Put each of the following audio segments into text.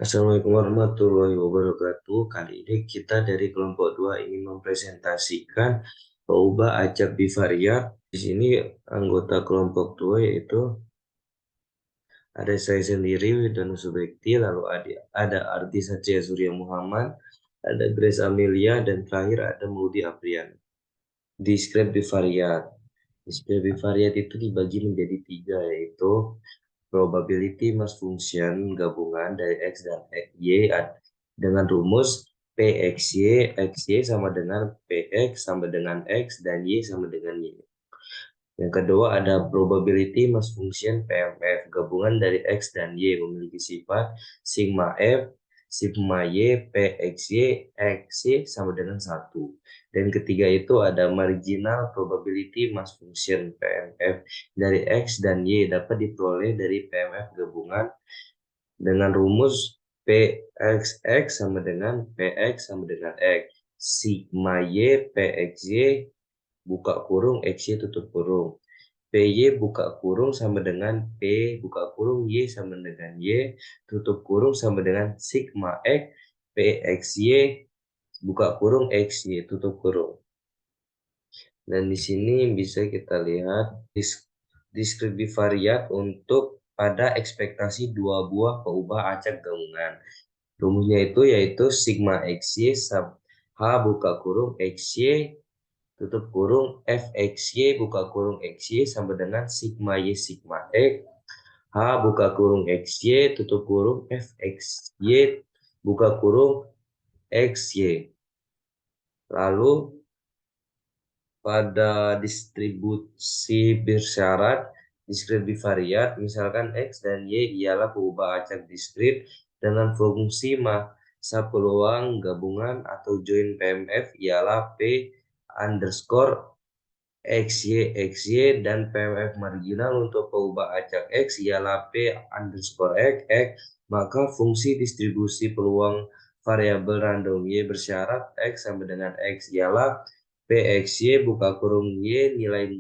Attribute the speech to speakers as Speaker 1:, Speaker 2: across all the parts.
Speaker 1: Assalamualaikum warahmatullahi wabarakatuh. Kali ini kita dari kelompok 2 ingin mempresentasikan peubah acak bivariat. Di sini anggota kelompok 2 yaitu ada saya sendiri, Widodo Subekti, lalu ada Ardi Satria Surya Muhammad, ada Grace Amelia, dan terakhir ada Maudi Aprian. Discrete bivariat. Discrete bivariat itu dibagi menjadi 3, yaitu probability mass function gabungan dari X dan Y dengan rumus PXY, XY sama dengan PX sama dengan X dan Y sama dengan Y. Yang kedua ada probability mass function PMF gabungan dari X dan Y memiliki sifat sigma F, sigma Y, PXY, XY sama dengan 1. Dan ketiga itu ada marginal probability mass function PMF dari X dan Y dapat diperoleh dari PMF gabungan dengan rumus PXX sama dengan PX sama dengan X. Sigma Y PXY buka kurung XY tutup kurung. PY buka kurung sama dengan P buka kurung Y sama dengan Y tutup kurung sama dengan sigma X PXY buka kurung XY tutup kurung. Dan di sini bisa kita lihat discrete bivariat untuk pada ekspektasi dua buah peubah acak gabungan. Rumusnya yaitu sigma XY H buka kurung XY tutup kurung FXY buka kurung XY sama dengan sigma Y sigma X H buka kurung XY tutup kurung FXY buka kurung XY. Lalu pada distribusi bersyarat discrete bivariat, misalkan X dan Y ialah peubah acak diskrit dengan fungsi massa peluang gabungan atau join PMF ialah P underscore XY dan PMF marginal untuk peubah acak X ialah P underscore X, maka fungsi distribusi peluang variabel random Y bersyarat X sama dengan X ialah PXY buka kurung Y nilai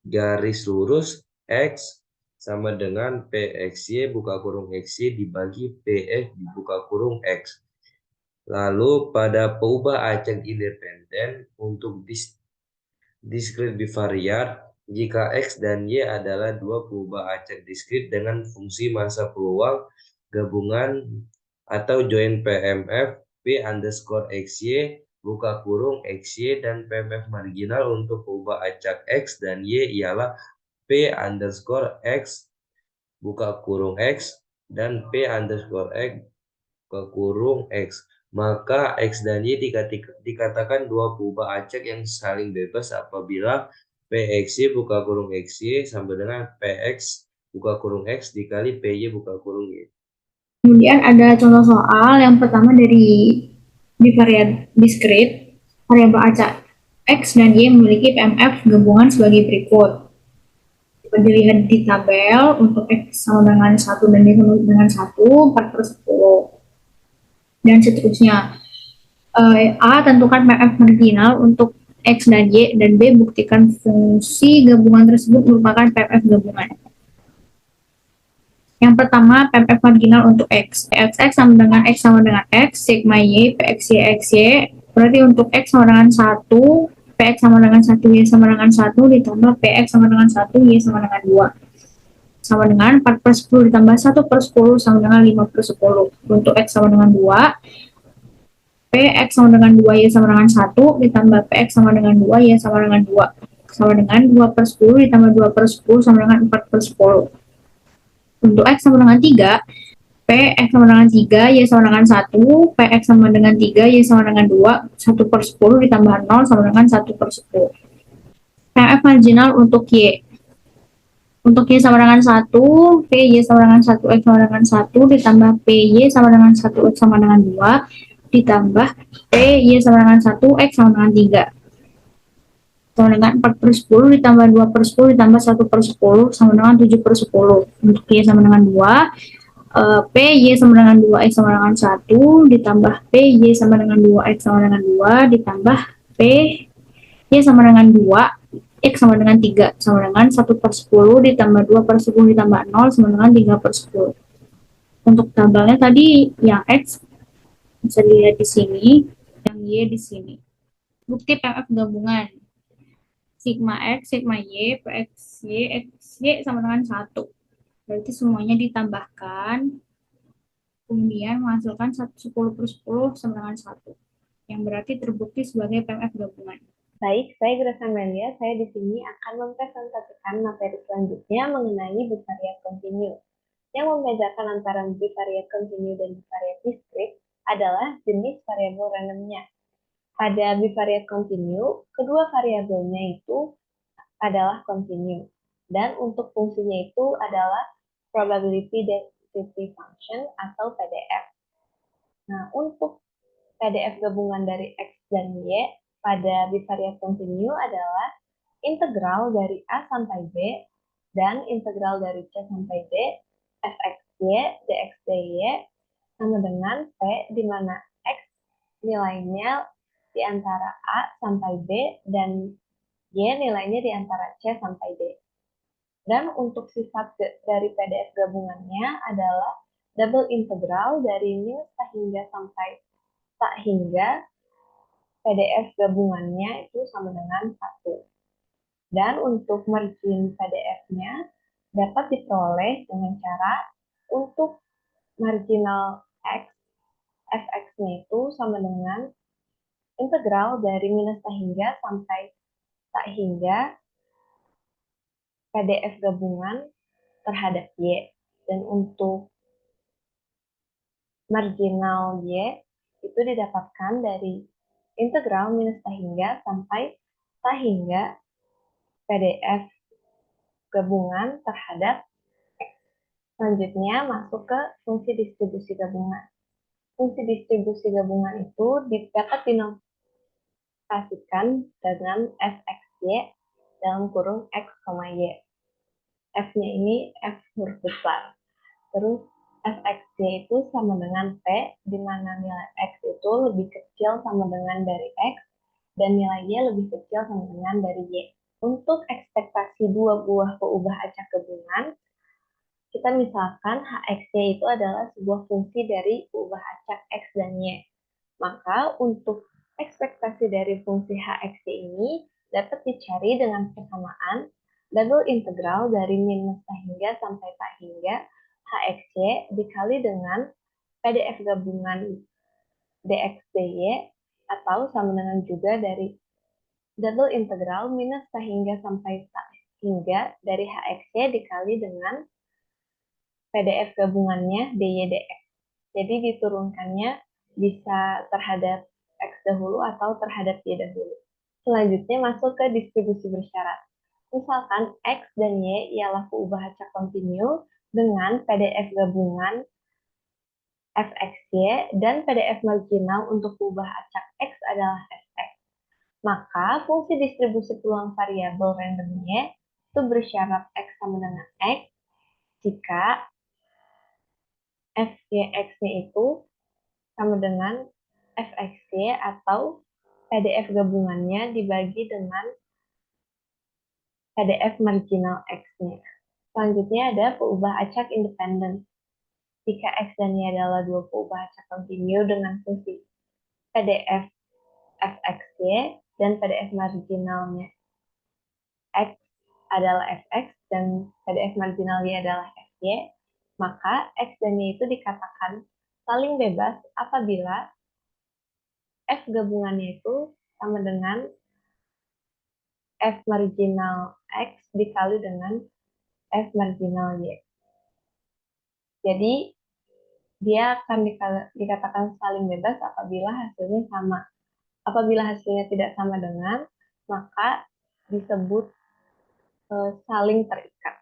Speaker 1: garis lurus X sama dengan PXY buka kurung XY dibagi PX dibuka kurung X. Lalu pada peubah acak independen untuk discrete bivariat, jika X dan Y adalah dua peubah acak diskrit dengan fungsi massa peluang gabungan atau join PMF P underscore XY buka kurung XY dan PMF marginal untuk peubah acak X dan Y ialah P underscore X buka kurung X dan P underscore X buka kurung X. Maka X dan Y dikatakan dua peubah acak yang saling bebas apabila PXY buka kurung XY sama dengan PX buka kurung X dikali PY buka kurung Y.
Speaker 2: Kemudian ada contoh soal yang pertama dari bivariat diskrit, variabel acak X dan Y memiliki PMF gabungan sebagai berikut. Dilihat di tabel untuk X sama dengan 1 dan Y sama dengan 1, 4/10. Dan seterusnya. A tentukan PMF marginal untuk X dan Y dan B buktikan fungsi gabungan tersebut merupakan PMF gabungan. Yang pertama, PMF marginal untuk X. PXX sama dengan X sama dengan X, sigma Y, PXY, XY. Berarti untuk X sama dengan 1, PX sama dengan 1, Y sama dengan 1, ditambah PX sama dengan 1, Y sama dengan 2. Sama dengan 4/10 ditambah 1/10 sama dengan 5/10. Untuk X sama dengan 2, PX sama dengan 2, Y sama dengan 1, ditambah PX sama dengan 2, Y sama dengan 2. Sama dengan 2/10 ditambah 2/10 sama dengan 4/10. Untuk X sama dengan 3, PX sama dengan 3, Y sama dengan 1, PX sama dengan 3, Y sama dengan 2, 1/10 ditambah 0 sama dengan 1/10. PMF marginal untuk Y. Untuk Y sama dengan 1, PY sama dengan 1, X sama dengan 1, ditambah PY sama dengan 1, X sama dengan 2, ditambah PY sama dengan 1, X sama dengan 3. Sama dengan 4/10 ditambah 2/10 ditambah 1/10 sama dengan 7/10. Untuk Y sama dengan 2, PY sama dengan 2, X sama dengan 1, ditambah PY sama dengan 2, X sama dengan 2, ditambah PY sama dengan 2, X sama dengan 3, sama dengan 1/10 ditambah 2/10 ditambah 0 sama dengan 3/10. Untuk tabelnya tadi yang X bisa dilihat di sini, yang Y di sini. Bukti PMF gabungan. Sigma X, Sigma Y, X, Y sama dengan 1. Berarti semuanya ditambahkan, kemudian menghasilkan 10 per 10 sama dengan 1. Yang berarti terbukti sebagai PMF gabungan.
Speaker 3: Baik, saya Grace Amelia. Saya di sini akan mempresentasikan materi selanjutnya mengenai bivariat kontinu. Yang membedakan antara bivariat kontinu dan bivariat diskrit adalah jenis variabel randomnya. Pada bivariat kontinu, kedua variabelnya itu adalah kontinu. Dan untuk fungsinya itu adalah probability density function atau PDF. Nah, untuk PDF gabungan dari X dan Y pada bivariat kontinu adalah integral dari A sampai B dan integral dari C sampai D, fxy, dxdy sama dengan P di mana X nilainya di antara A sampai B dan Y nilainya di antara C sampai D. Dan untuk sifat dari PDF gabungannya adalah double integral dari minus tak hingga sampai tak hingga PDF gabungannya itu sama dengan 1. Dan untuk margin PDF-nya dapat diperoleh dengan cara untuk marginal X, fx-nya itu sama dengan integral dari minus tak hingga sampai tak hingga PDF gabungan terhadap Y. Dan untuk marginal Y itu didapatkan dari integral minus tak hingga sampai tak hingga PDF gabungan terhadap X. Selanjutnya masuk ke fungsi distribusi gabungan. Fungsi distribusi gabungan itu dapat dinotasikan dengan fxy dalam kurung x, y. F-nya ini F huruf besar. Terus fxy itu sama dengan P, di mana nilai X itu lebih kecil sama dengan dari X, dan nilai Y lebih kecil sama dengan dari Y. Untuk ekspektasi dua buah peubah acak gabungan, kita misalkan HXY itu adalah sebuah fungsi dari peubah acak X dan Y. Maka untuk ekspektasi dari fungsi HXY ini dapat dicari dengan persamaan double integral dari minus tak hingga sampai tak hingga HXY dikali dengan PDF gabungan dxdy atau sama dengan juga dari double integral minus tak hingga sampai tak hingga dari HXY dikali dengan PDF gabungannya dy dx. Jadi diturunkannya bisa terhadap X dahulu atau terhadap Y dahulu. Selanjutnya masuk ke distribusi bersyarat. Misalkan X dan Y ialah peubah acak kontinu dengan PDF gabungan fxy dan PDF marginal untuk peubah acak X adalah fx. Maka fungsi distribusi peluang variabel randomnya itu bersyarat X sama dengan X jika fgx-nya itu sama dengan fxy atau PDF gabungannya dibagi dengan PDF marginal X-nya. Selanjutnya ada peubah acak independen. Jika X dan Y adalah dua peubah acak kontinu dengan fungsi PDF fxy dan PDF marginalnya X adalah fx dan PDF marginal Y adalah fy, maka X dan Y itu dikatakan saling bebas apabila F gabungannya itu sama dengan F marginal X dikali dengan F marginal Y. Jadi, dia akan dikatakan saling bebas apabila hasilnya sama. Apabila hasilnya tidak sama dengan, maka disebut saling terikat.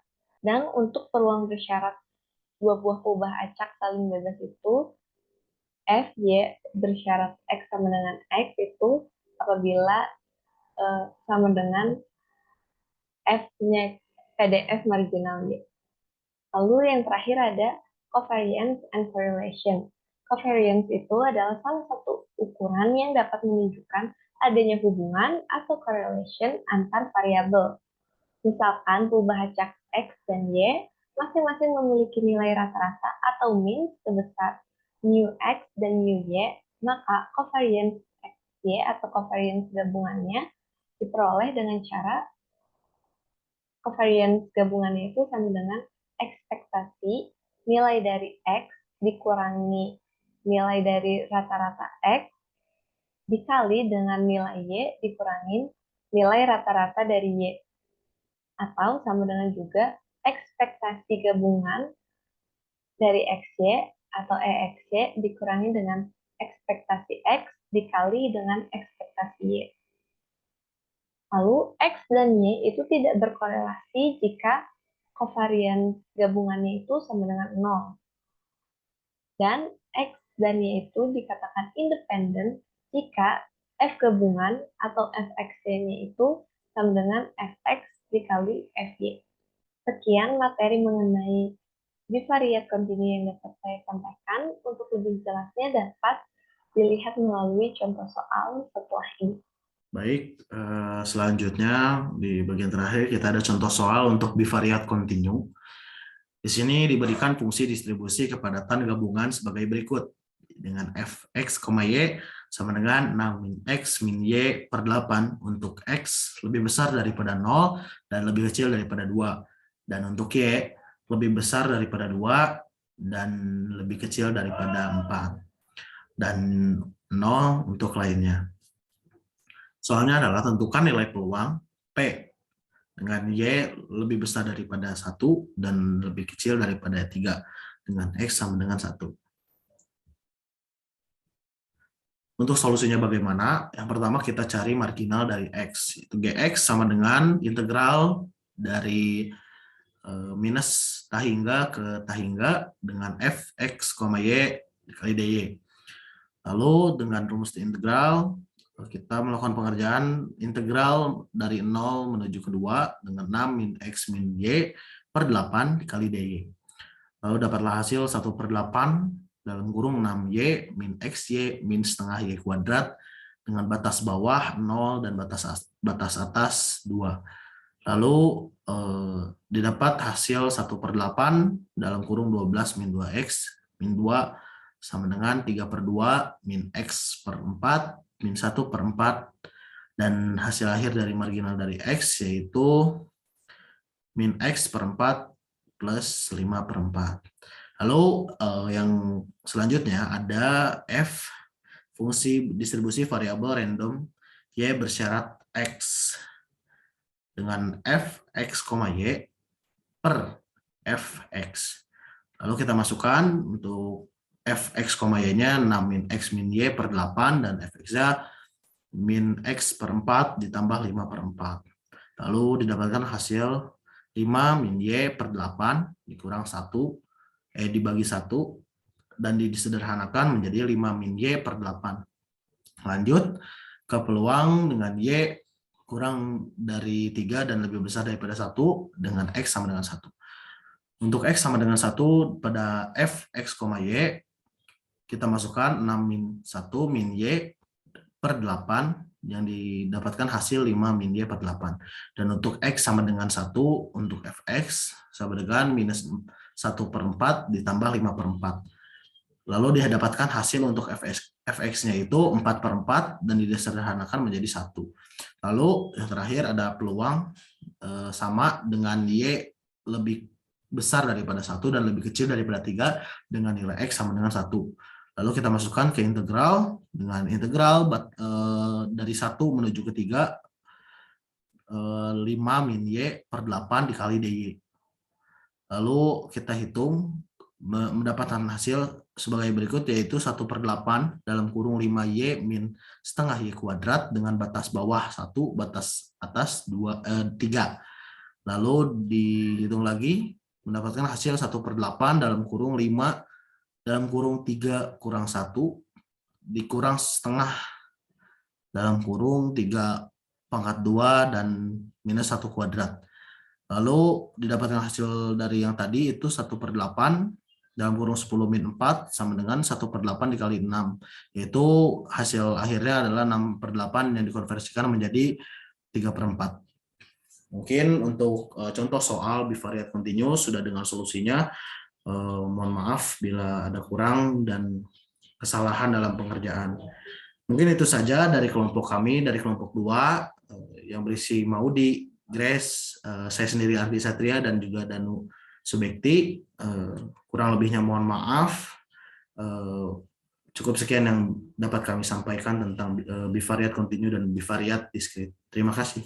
Speaker 3: Dan untuk peluang bersyarat dua buah peubah acak saling bebas itu, F, Y bersyarat X sama dengan X itu apabila sama dengan F-nya PDF marginal Y. Lalu yang terakhir ada covariance and correlation. Covariance itu adalah salah satu ukuran yang dapat menunjukkan adanya hubungan atau correlation antar variabel. Misalkan peubah acak X dan Y masing-masing memiliki nilai rata-rata atau min sebesar mu X dan mu Y, maka covariance XY atau covariance gabungannya diperoleh dengan cara covariance gabungannya itu sama dengan ekspektasi nilai dari X dikurangi nilai dari rata-rata X dikali dengan nilai Y dikurangin nilai rata-rata dari Y. Atau sama dengan juga ekspektasi gabungan dari XY atau EXY dikurangi dengan ekspektasi X dikali dengan ekspektasi Y. Lalu X dan Y itu tidak berkorelasi jika covariance gabungannya itu sama dengan 0. Dan X dan Y itu dikatakan independen jika F gabungan atau Fx-nya itu sama dengan Fx dikali Fy. Sekian materi mengenai bivariate kontinu yang dapat saya sampaikan. Untuk lebih jelasnya dapat dilihat melalui contoh soal setelah ini.
Speaker 4: Baik, selanjutnya di bagian terakhir kita ada contoh soal untuk bivariate kontinu. Di sini diberikan fungsi distribusi kepadatan gabungan sebagai berikut. Dengan Fx, Y sama dengan 6 min X min Y per 8 untuk X lebih besar daripada 0 dan lebih kecil daripada 2. Dan untuk Y lebih besar daripada 2 dan lebih kecil daripada 4. Dan 0 untuk lainnya. Soalnya adalah tentukan nilai peluang P dengan Y lebih besar daripada 1 dan lebih kecil daripada 3 dengan X sama dengan 1. Untuk solusinya bagaimana? Yang pertama kita cari marginal dari X. Itu Gx sama dengan integral dari minus tahingga ke tahingga dengan Fx, Y dikali dy. Lalu dengan rumus integral kita melakukan pengerjaan integral dari 0 menuju ke 2 dengan 6 min X min Y per 8 dikali dy. Lalu dapatlah hasil 1/8 dalam kurung 6Y min XY min setengah Y kuadrat dengan batas bawah 0 dan batas atas 2. Lalu didapat hasil 1/8 dalam kurung 12 min 2X min 2 sama dengan 3/2 min X per 4 min 1/4 dan hasil akhir dari marginal dari X yaitu min X per 4 plus 5/4. Lalu yang selanjutnya ada F fungsi distribusi variabel random Y bersyarat X dengan Fx, Y per Fx. Lalu kita masukkan untuk Fx, Y-nya 6 min X min Y per 8 dan Fx-nya min X per 4 ditambah 5/4. Lalu didapatkan hasil 5 min Y per 8 dikurang 1 dibagi 1 dan disederhanakan menjadi 5 min Y per 8. Lanjut ke peluang dengan Y kurang dari 3 dan lebih besar daripada 1 dengan X sama dengan 1. Untuk X sama dengan 1 pada Fx, Y kita masukkan 6 min 1 min Y per 8 yang didapatkan hasil 5 min Y per 8. Dan untuk X sama dengan 1 untuk Fx sama dengan minus 1/4 ditambah 5/4. Lalu didapatkan hasil untuk Fx-nya itu 4/4 dan disederhanakan menjadi 1. Lalu yang terakhir ada peluang sama dengan Y lebih besar daripada 1 dan lebih kecil daripada 3 dengan nilai X sama dengan 1. Lalu kita masukkan ke integral dengan integral dari 1 menuju ke 3 5 min Y per 8 dikali dy. Lalu kita hitung mendapatkan hasil sebagai berikut yaitu 1/8 dalam kurung 5Y min setengah Y kuadrat dengan batas bawah 1, batas atas 3. Lalu dihitung lagi mendapatkan hasil 1/8 dalam kurung 5 dalam kurung 3 kurang 1 dikurang setengah dalam kurung 3/2 dan minus 1 kuadrat. Lalu didapatkan hasil dari yang tadi itu 1/8 dalam kurung 10 min 4 sama dengan 1/8 dikali 6. Yaitu hasil akhirnya adalah 6/8 yang dikonversikan menjadi 3/4. Mungkin untuk contoh soal bivariate continuous sudah dengan solusinya. Mohon maaf bila ada kurang dan kesalahan dalam pengerjaan. Mungkin itu saja dari kelompok kami, dari kelompok 2 yang berisi Maudi, Grace, saya sendiri Ardi Satria, dan juga Danu Subekti. Kurang lebihnya mohon maaf. Cukup sekian yang dapat kami sampaikan tentang bivariate continue dan bivariate discrete. Terima kasih.